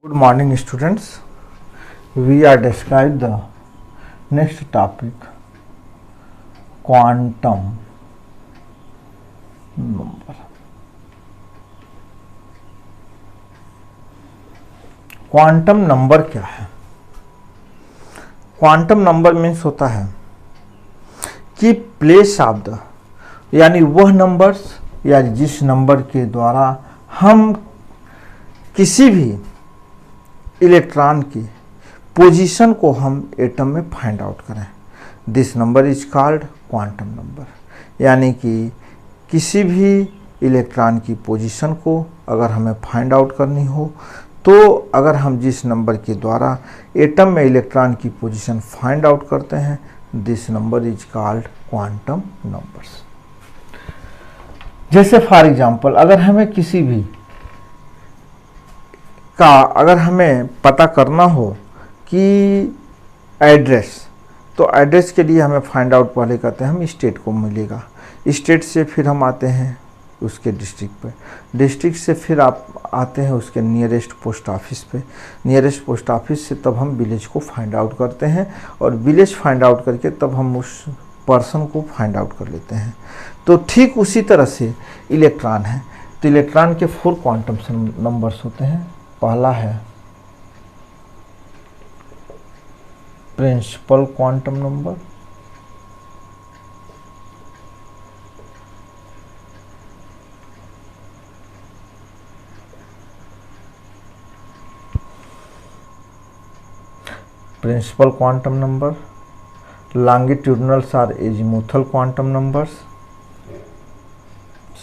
Good morning, students. We are discussing the next topic, quantum number. Quantum number क्या है? Quantum number means होता है कि place of the, यानी वह नंबर्स या जिस नंबर के द्वारा हम किसी भी इलेक्ट्रॉन की पोजीशन को हम एटम में फाइंड आउट करें। This number is called quantum number. यानी कि किसी भी इलेक्ट्रॉन की पोजीशन को अगर हमें फाइंड आउट करनी हो तो अगर हम जिस नंबर के द्वारा एटम में इलेक्ट्रॉन की पोजीशन फाइंड आउट करते हैं, this number is called quantum numbers. जैसे फॉर एग्जांपल, अगर हमें किसी भी का अगर हमें पता करना हो कि एड्रेस, तो एड्रेस के लिए हमें फाइंड आउट पहले करते हैं हम स्टेट को मिलेगा, स्टेट से फिर हम आते हैं उसके डिस्ट्रिक्ट पे, डिस्ट्रिक्ट से फिर आप आते हैं उसके नियरेस्ट पोस्ट ऑफिस पे, नियरेस्ट पोस्ट ऑफिस से तब हम विलेज को फाइंड आउट करते हैं और विलेज फाइंड आउट करके तब हम उस पर्सन को फाइंड आउट कर लेते हैं। तो ठीक उसी तरह से इलेक्ट्रॉन है, तो इलेक्ट्रॉन के 4 क्वांटम नंबर्स होते हैं। पहला है principal quantum number, principal quantum number, longitudinals are azimuthal quantum numbers,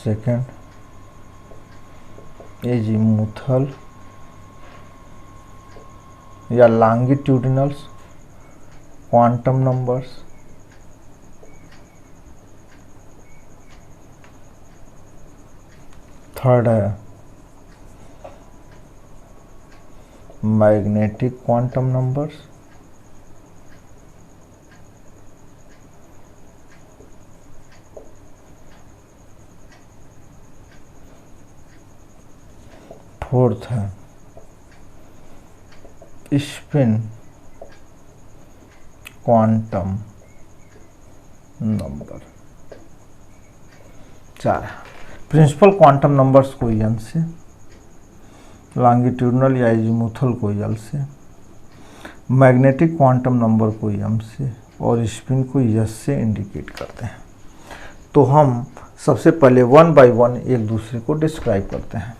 second azimuthal या longitudinals quantum numbers, थर्ड है magnetic quantum numbers, फोर्थ है spin quantum number. 4 principal quantum numbers को एन से, लॉन्गिट्यूडनल या एजीमुथल को एल से, magnetic quantum number को m से और स्पिन को एस से इंडिकेट करते हैं। तो हम सबसे पहले 1 बाय 1 एक दूसरे को डिस्क्राइब करते हैं।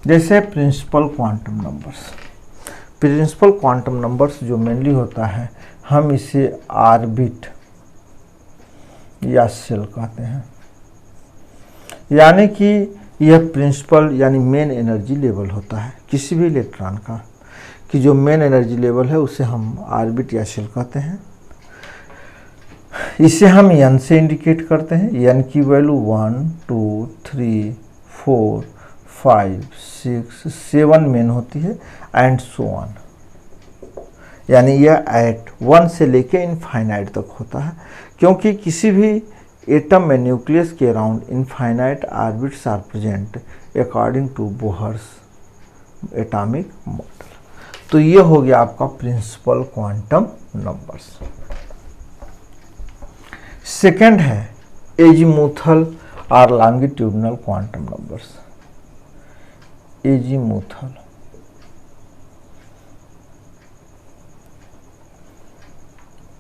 जैसे principal quantum numbers, principal quantum numbers जो मेनली होता है हम इसे ऑर्बिट या सेल कहते हैं। यानी कि यह प्रिंसिपल यानी मेन एनर्जी लेवल होता है किसी भी इलेक्ट्रॉन का, कि जो मेन एनर्जी लेवल है उसे हम ऑर्बिट या सेल कहते हैं। इसे हम एन से इंडिकेट करते हैं। एन की वैल्यू 1 2 3 4 5 6 7 मेन होती है एंड सो ऑन। यानी यह एट 1 से लेके इनफाइनाइट तक होता है, क्योंकि किसी भी एटम में न्यूक्लियस के around infinite orbits are present according to Bohr's atomic model. तो ये हो गया आपका प्रिंसिपल क्वांटम नंबर्स। सेकंड है एजीमुथल और longitudinal quantum numbers. Azimuthal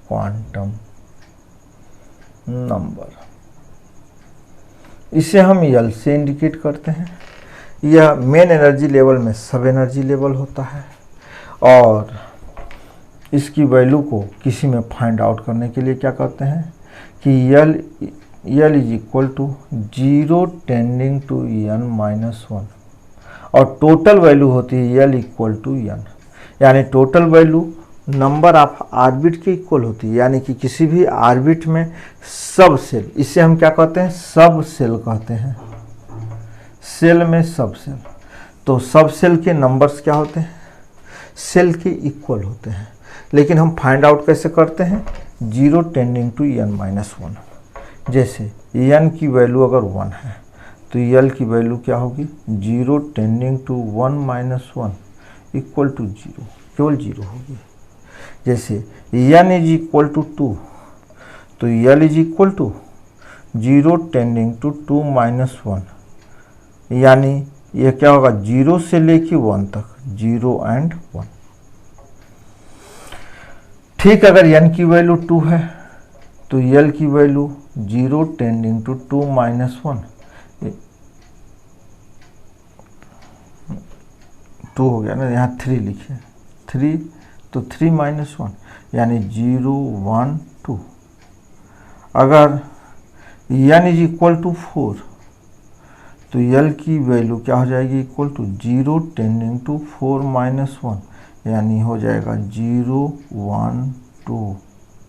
quantum number, इसे हम यल से इंडिकेट करते हैं। यह मेन एनर्जी लेवल में सब एनर्जी लेवल होता है और इसकी वैल्यू को किसी में फाइंड आउट करने के लिए क्या करते हैं कि l is equal to 0 tending to n minus 1 और टोटल वैल्यू होती है यल इक्वल टू n। यानी total value number of orbit के इक्वल होती है। यानी कि किसी भी ऑर्बिट में सब सेल, इसे हम क्या कहते हैं, सब सेल कहते हैं। सेल में सब सेल, तो सब सेल के नंबर्स क्या होते हैं, सेल के इक्वल होते हैं। लेकिन हम फाइंड आउट कैसे करते हैं, 0 टेंडिंग टू n माइनस 1। जैसे n की वैल्यू अगर 1 है तो यल की वैल्यू क्या होगी 0 tending to 1 minus 1 equal to 0, केवल 0 होगी। जैसे n इज इक्वल टू 2, तो l is equal to 0 tending to 2 minus 1, यानी यह क्या होगा 0 से लेके 1 तक, 0 एंड 1। ठीक, अगर n की वैल्यू 2 है तो यल की वैल्यू 0 टेंडिंग टू 2 माइनस 1, 2 हो गया ना, यहाँ 3 लिखे, 3 तो 3 माइनस 1 यानी 0 1 2। अगर n इज इक्वल टू 4 तो यल की वैल्यू क्या हो जाएगी equal to 0 tending to 4 minus 1, यानी हो जाएगा 0 1 2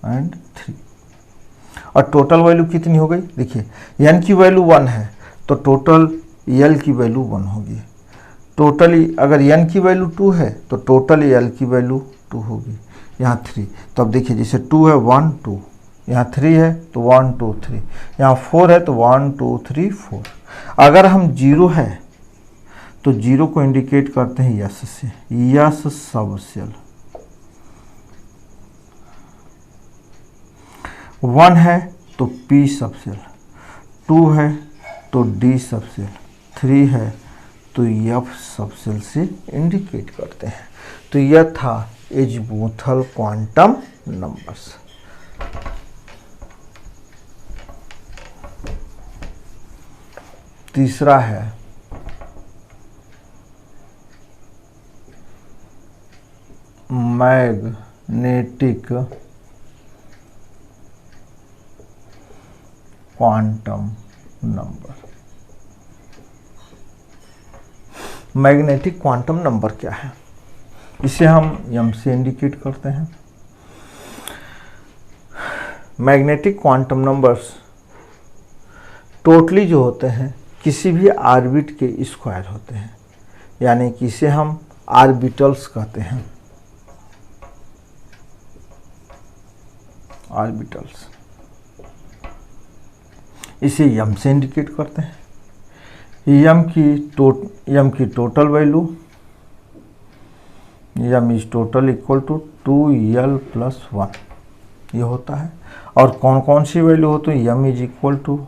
एंड 3। और टोटल वैल्यू कितनी हो गई, देखिए n की वैल्यू 1 है तो टोटल यल की वैल्यू 1 होगी। टोटली अगर n की वैल्यू 2 है तो टोटल यल की वैल्यू 2 होगी। यहाँ 3, तो अब देखिए जैसे 2 है 1 2, यहाँ 3 है तो 1 2 3, यहाँ 4 है तो 1 2 3 4। अगर हम 0 है तो 0 को इंडिकेट करते हैं यस से, यस सब सेल। 1 है तो P सब सेल, 2 है तो D सब सेल, 3 है तो F सब सेल से इंडिकेट करते हैं। तो यह था एजीमुथल क्वांटम नंबर्स। तीसरा है magnetic quantum number. Magnetic quantum number क्या है, इसे हम m से इंडिकेट करते हैं। मैग्नेटिक क्वांटम नंबर्स टोटली जो होते हैं किसी भी ऑर्बिट के स्क्वायर होते हैं, यानी कि इसे हम ऑर्बिटल्स कहते हैं, ऑर्बिटल्स। इसे m से इंडिकेट करते हैं। m की total value, m is total equal to 2l plus 1 ये होता है। और कौन कौन सी वैल्यू होती है, m is equal to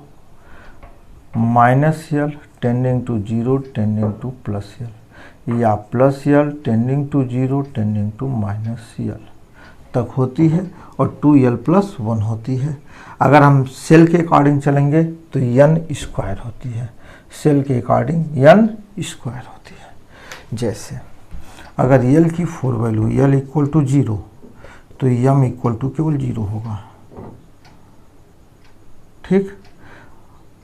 minus l tending to 0 tending to plus l, या plus l tending to 0 tending to minus l तक होती है, और 2l प्लस 1 होती है। अगर हम सेल के अकॉर्डिंग चलेंगे तो n स्क्वायर होती है, सेल के अकॉर्डिंग n स्क्वायर होती है। जैसे अगर यल की 4 वैल्यू यल इक्वल टू 0 तो m इक्वल टू केवल 0 होगा, ठीक।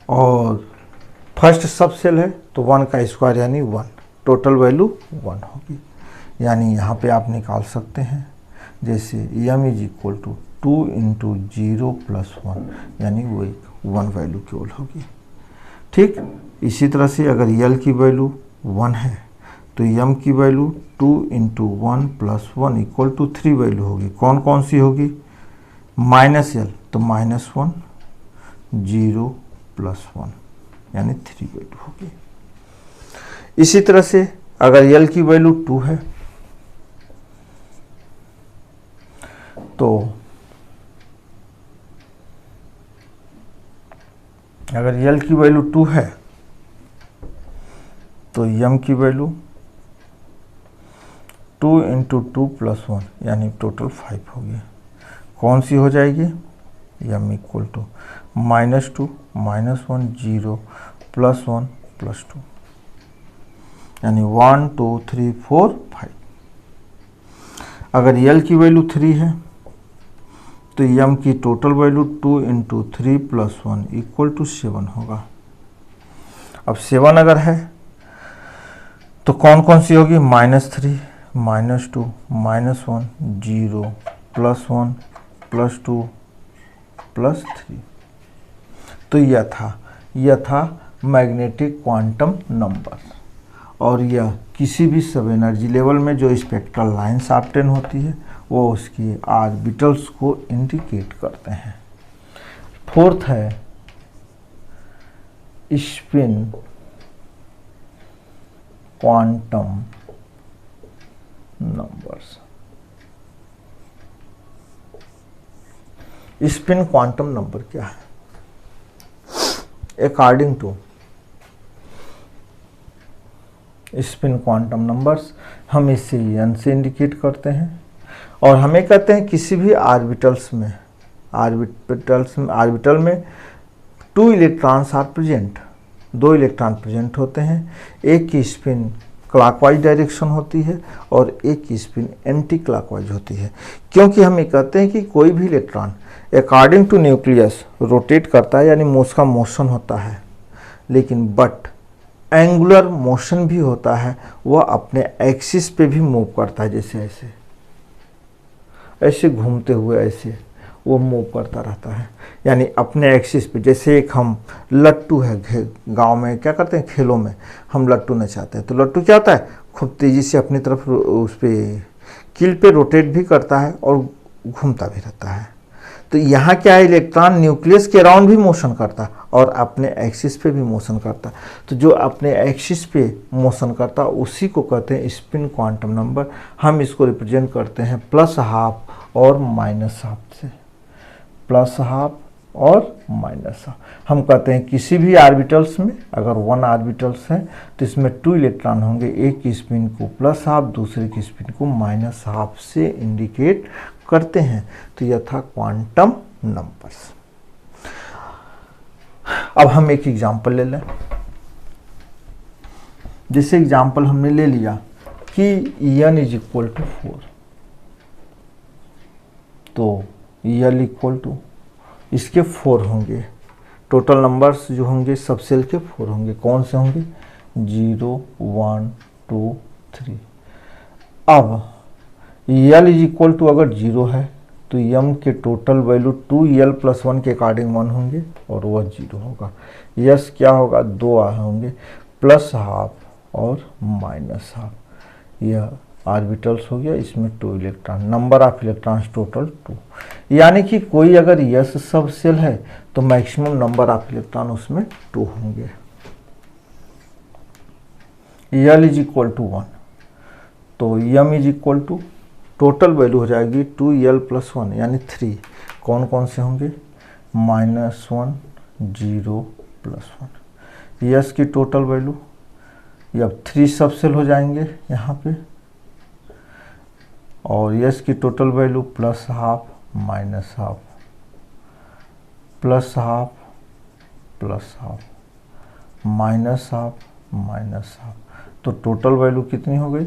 और फर्स्ट सब सेल है तो 1 का स्क्वायर यानी 1, टोटल वैल्यू 1 होगी। यानी यहाँ पे आप निकाल सकते हैं, जैसे m is equal to 2 into 0 plus 1, यानी वो 1 वैल्यू केवल होगी, ठीक। इसी तरह से अगर यल की वैल्यू 1 है तो m की value 2 into 1 plus 1 equal to 3 value होगी। कौन कौन सी होगी, माइनस यल तो माइनस 1, 0 प्लस 1 यानी 3 वैल्यू होगी। इसी तरह से अगर यल की वैल्यू 2 है तो अगर यल की वैल्यू 2 है तो m की वैल्यू 2 इंटू 2 प्लस 1 यानी टोटल 5 होगी। कौन सी हो जाएगी, m equal to -2 -1 0 plus 1 plus 2 यानी 1 2 3 4 5। अगर यल की वैल्यू 3 है तो m की total value 2 into 3 plus 1 equal to 7 होगा। अब 7 अगर है तो कौन कौन सी होगी, -3 -2 -1 0 प्लस 1 प्लस 2 प्लस 3। तो यह था मैग्नेटिक क्वांटम नंबर। और यह किसी भी सब एनर्जी लेवल में जो स्पेक्ट्रल लाइन्स ऑब्टेन होती है वो उसकी ऑर्बिटल्स को इंडिकेट करते हैं। फोर्थ है spin quantum numbers. Spin quantum number क्या है? According to spin quantum numbers हम इसे n से इंडिकेट करते हैं और हमें कहते हैं किसी भी आर्बिटल में 2 electrons are present, 2 electron present होते हैं। एक की स्पिन क्लॉकवाइज डायरेक्शन होती है और एक की स्पिन एंटी क्लॉकवाइज होती है, क्योंकि हम ये कहते हैं कि कोई भी electron according to nucleus rotate करता है, यानी उसका मोशन होता है, लेकिन बट एंगुलर मोशन भी होता है, वह अपने एक्सिस पे भी मूव करता है, जैसे ऐसे ऐसे घूमते हुए ऐसे वो मूव करता रहता है, यानी अपने एक्सिस पे। जैसे एक हम लट्टू है, गांव में क्या करते हैं, खेलों में हम लट्टू नचाते हैं, तो लट्टू क्या होता है, खूब तेज़ी से अपनी तरफ उस पर कील पे रोटेट भी करता है और घूमता भी रहता है। तो यहाँ क्या है, इलेक्ट्रॉन न्यूक्लियस के अराउंड भी मोशन करता है और अपने एक्सिस पे भी मोशन करता है। तो जो अपने एक्सिस पे मोशन करता है उसी को कहते हैं स्पिन क्वांटम नंबर। हम इसको रिप्रेजेंट करते हैं +½ और -½ से, +½ और -½ हम कहते हैं किसी भी ऑर्बिटल्स में अगर 1 ऑर्बिटल्स है तो इसमें 2 इलेक्ट्रॉन होंगे, एक की स्पिन को +½ दूसरे की स्पिन को -½ से इंडिकेट करते हैं। तो यह था क्वांटम नंबर्स। अब हम एक एग्जांपल ले लें। जैसे एग्जांपल हमने ले लिया कि n = 4, तो L = इसके 4 होंगे, टोटल नंबर्स जो होंगे सब सेल के 4 होंगे। कौन से होंगे? 0 1 2 3। अब L = अगर 0 है तो m के टोटल वैल्यू 2L + 1 के अकॉर्डिंग 1 होंगे और वह 0 होगा। यस क्या होगा? 2 होंगे, +½ और -½ यह ऑर्बिटल्स हो गया, इसमें 2 electron, number of electrons total 2। यानी कि कोई अगर यस सब सेल है तो मैक्सिमम नंबर ऑफ इलेक्ट्रॉन उसमें 2 होंगे। L = 1, तो m = टोटल वैल्यू हो जाएगी 2L + 1 यानी 3। कौन कौन से होंगे? -1 0 +1। यस की टोटल वैल्यू, ये अब 3 सब सेल हो जाएंगे यहाँ पे, और यस की टोटल वैल्यू +½ -½ +½ +½ -½ तो टोटल वैल्यू कितनी हो गई?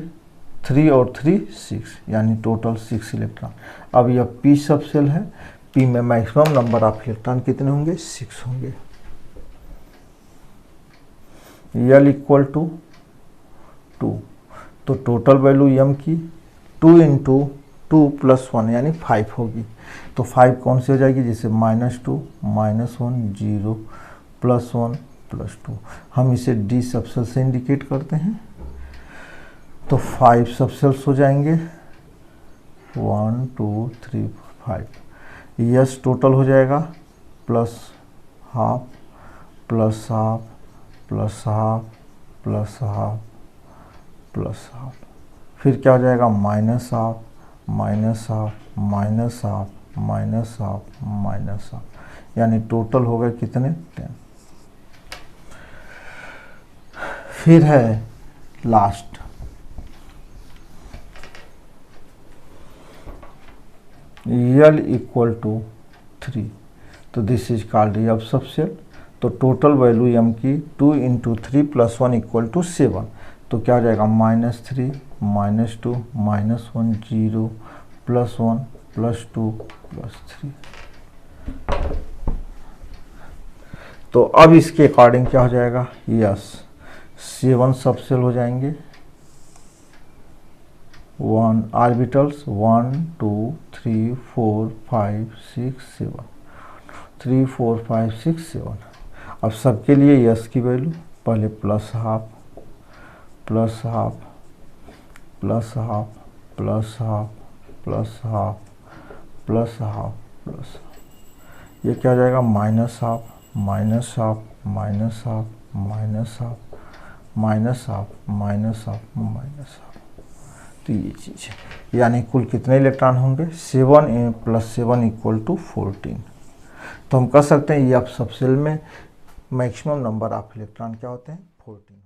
3 और 3 6, यानी टोटल 6 इलेक्ट्रॉन। अब यह p सब सेल है, p में मैक्सिमम नंबर ऑफ इलेक्ट्रॉन कितने होंगे? 6 होंगे। L = 2, तो टोटल वैल्यू m की 2 × 2 + 1 यानी 5 होगी। तो 5 कौन सी हो जाएगी? जैसे -2 -1 0 +1 +2। हम इसे d सब सेल से इंडिकेट करते हैं, तो 5 सब सेल्स हो जाएंगे, 1 2 3 4 5। यस टोटल हो जाएगा +½ +½ +½ +½ +½ फिर क्या हो जाएगा? -½ -½ -½ -½ -½ यानी टोटल हो गए कितने? 10। फिर है लास्ट, L = 3, तो दिस इज कॉल्ड एफ सब सेल। तो टोटल वैल्यू m की 2 × 3 + 1 = 7। तो क्या हो जाएगा? -3 -2 -1 0 +1 +2 +3। तो अब इसके अकॉर्डिंग क्या हो जाएगा? यस 7 सब सेल हो जाएंगे, 1 ऑर्बिटल्स 1 2 3 4 5 6 7 3 4 5 6 7। अब सबके लिए यस की वैल्यू पहले +½ +½ +½ +½ +½ +½ ये क्या हो जाएगा? -½ -½ -½ -½ minus of minus of minus of. तो ये चीज़ है, यानी कुल कितने इलेक्ट्रॉन होंगे 7 + 7 = 14। तो हम कह सकते हैं ये आप सब सेल में मैक्सिमम नंबर ऑफ इलेक्ट्रॉन क्या होते हैं 14।